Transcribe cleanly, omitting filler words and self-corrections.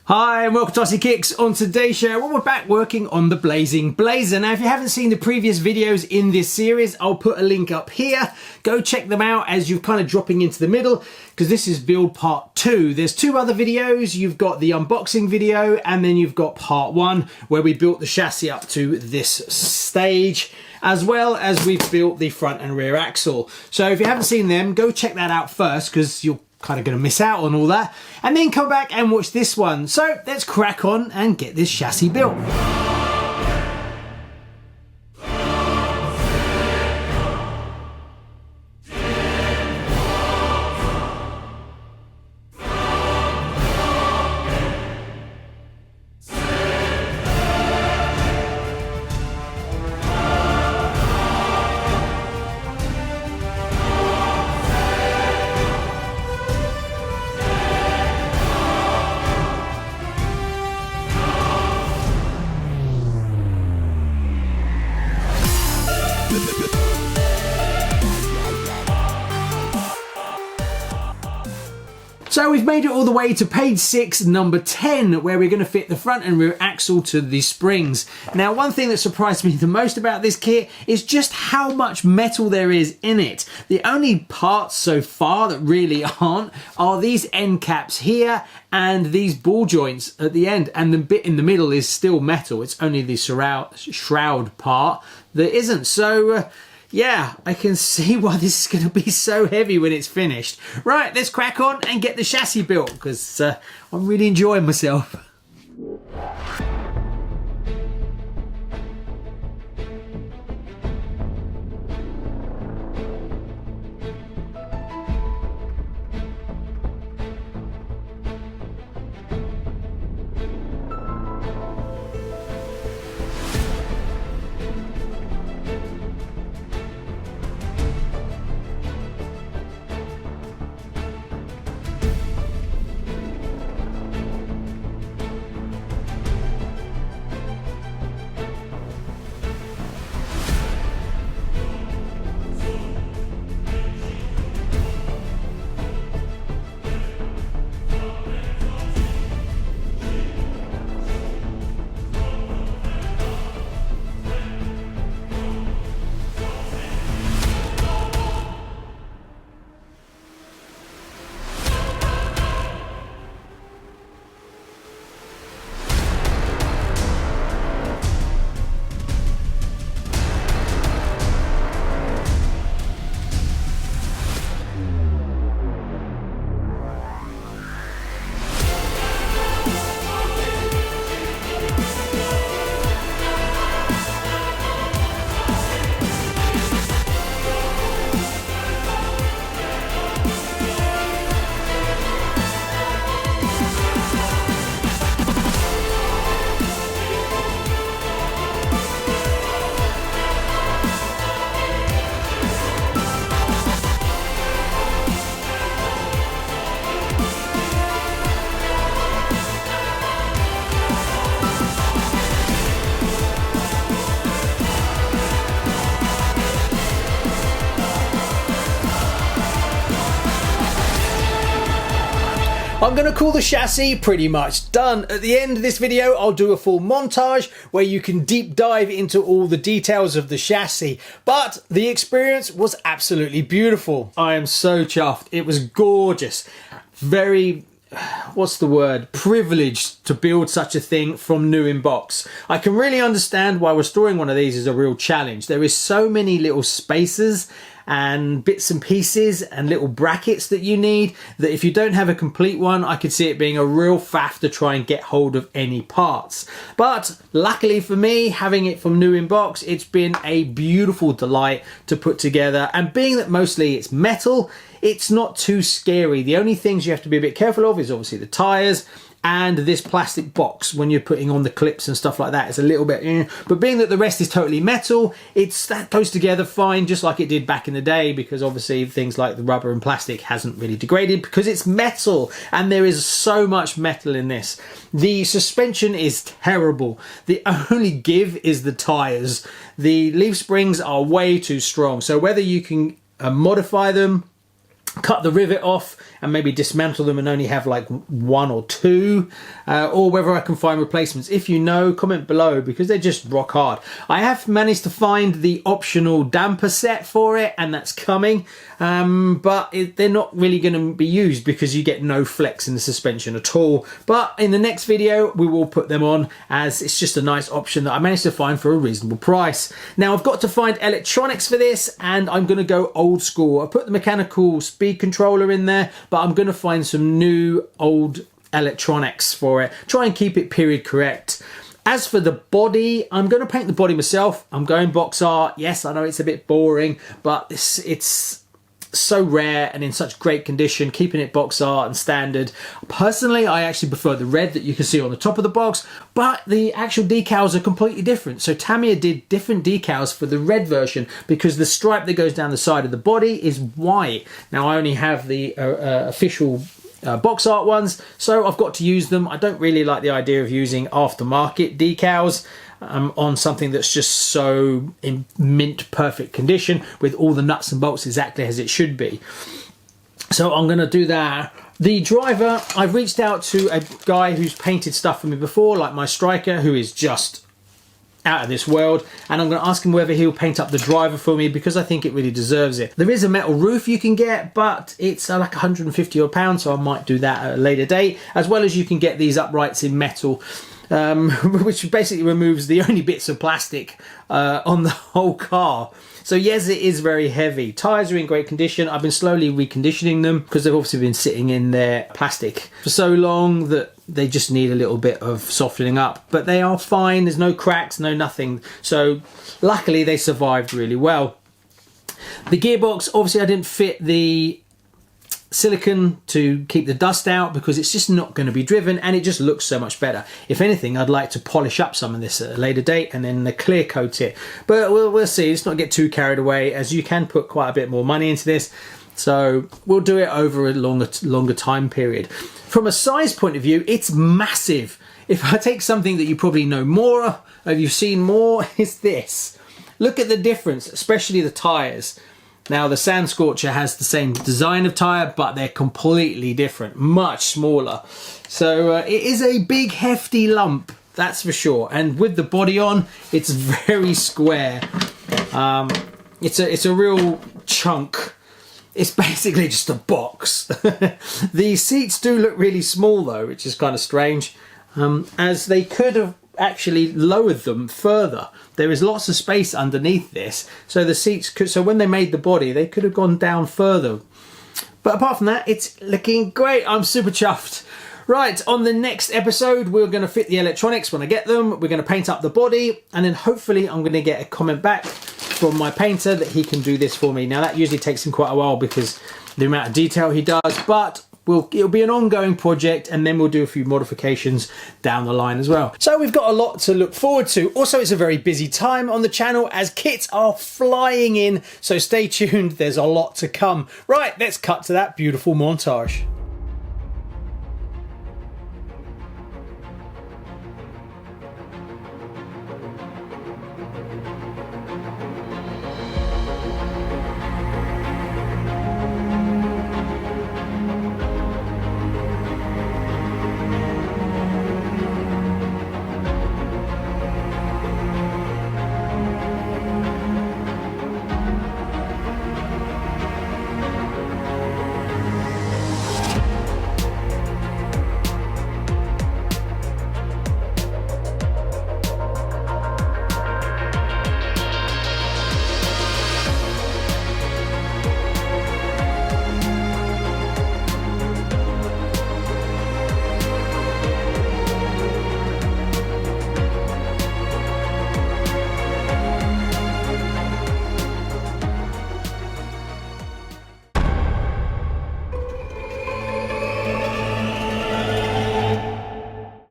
Hi and welcome to RCKicks. On today's show, we're back working on the Blazing Blazer. Now, if you haven't seen the previous videos in this series, I'll put a link up here. Go check them out as you're kind of dropping into the middle, because this is build part 2. There's 2 other videos. You've got the unboxing video, and then you've got part 1, where we built the chassis up to this stage, as well as we've built the front and rear axle. So if you haven't seen them, go check that out first, because you're kind of going to miss out on all that, and then come back and watch this one. So let's crack on and get this chassis built. So we've made it all the way to page 6, number 10, where we're going to fit the front and rear axle to the springs. Now, one thing that surprised me the most about this kit is just how much metal there is in it. The only parts so far that really aren't are these end caps here and these ball joints at the end, and the bit in the middle is still metal. It's only the shroud part that isn't. So yeah, I can see why this is going to be so heavy when it's finished. Right, let's crack on and get the chassis built, because I'm really enjoying myself. I'm going to call the chassis pretty much done. At the end of this video, I'll do a full montage where you can deep dive into all the details of the chassis. But the experience was absolutely beautiful. I am so chuffed. It was gorgeous. Very, what's the word, privileged to build such a thing from new in box. I can really understand why restoring one of these is a real challenge. There is so many little spaces and bits and pieces and little brackets that you need, that if you don't have a complete one, I could see it being a real faff to try and get hold of any parts. But luckily for me, having it from new in box, it's been a beautiful delight to put together, and being that mostly it's metal, it's not too scary. The only things you have to be a bit careful of is obviously the tires and this plastic box when you're putting on the clips and stuff like that. It's a little bit, but being that the rest is totally metal, that goes together fine, just like it did back in the day, because obviously things like the rubber and plastic hasn't really degraded because it's metal, and there is so much metal in this. The suspension is terrible. The only give is the tires. The leaf springs are way too strong, so whether you can modify them, cut the rivet off and maybe dismantle them and only have like 1 or 2, or whether I can find replacements. If you know, comment below, because they're just rock hard. I have managed to find the optional damper set for it, and that's coming, but they're not really going to be used because you get no flex in the suspension at all. But in the next video we will put them on, as it's just a nice option that I managed to find for a reasonable price. Now I've got to find electronics for this, and I'm going to go old school. I put the mechanical speed controller in there, but I'm going to find some new old electronics for it. Try and keep it period correct. As for the body, I'm going to paint the body myself. I'm going box art. Yes, I know it's a bit boring, but it's so rare and in such great condition, keeping it box art and standard. Personally, I actually prefer the red that you can see on the top of the box, but the actual decals are completely different. So Tamiya did different decals for the red version because the stripe that goes down the side of the body is white. Now I only have the official box art ones, so I've got to use them. I don't really like the idea of using aftermarket decals on something that's just so in mint perfect condition with all the nuts and bolts exactly as it should be. So I'm going to do that. The driver, I've reached out to a guy who's painted stuff for me before, like my striker, who is just out of this world, and I'm going to ask him whether he'll paint up the driver for me because I think it really deserves it. There is a metal roof you can get, but it's like 150 odd pounds, so I might do that at a later date, as well as you can get these uprights in metal, which basically removes the only bits of plastic on the whole car. So yes, it is very heavy. Tyres are in great condition. I've been slowly reconditioning them because they've obviously been sitting in their plastic for so long that they just need a little bit of softening up. But they are fine. There's no cracks, no nothing. So luckily they survived really well. The gearbox, obviously I didn't fit the silicone to keep the dust out because it's just not going to be driven, and it just looks so much better. If anything, I'd like to polish up some of this at a later date and then clear coat it, but we'll see. Let's not get too carried away, as you can put quite a bit more money into this, so we'll do it over a longer time period. From a size point of view, it's massive. If I take something that you probably know more of, you've seen more, is this. Look at the difference, especially the tires. Now the Sand Scorcher has the same design of tyre, but they're completely different, much smaller. So it is a big hefty lump, that's for sure. And with the body on, it's very square. It's a real chunk. It's basically just a box. The seats do look really small though, which is kind of strange, as they could have actually lowered them further. There is lots of space underneath this, so the seats could, so when they made the body they could have gone down further. But apart from that, it's looking great. I'm super chuffed. Right, on the next episode we're going to fit the electronics when I get them. We're going to paint up the body, and then hopefully I'm going to get a comment back from my painter that he can do this for me. Now that usually takes him quite a while because the amount of detail he does, but it'll be an ongoing project, and then we'll do a few modifications down the line as well. So we've got a lot to look forward to. Also, it's a very busy time on the channel as kits are flying in, so stay tuned, there's a lot to come. Right, let's cut to that beautiful montage.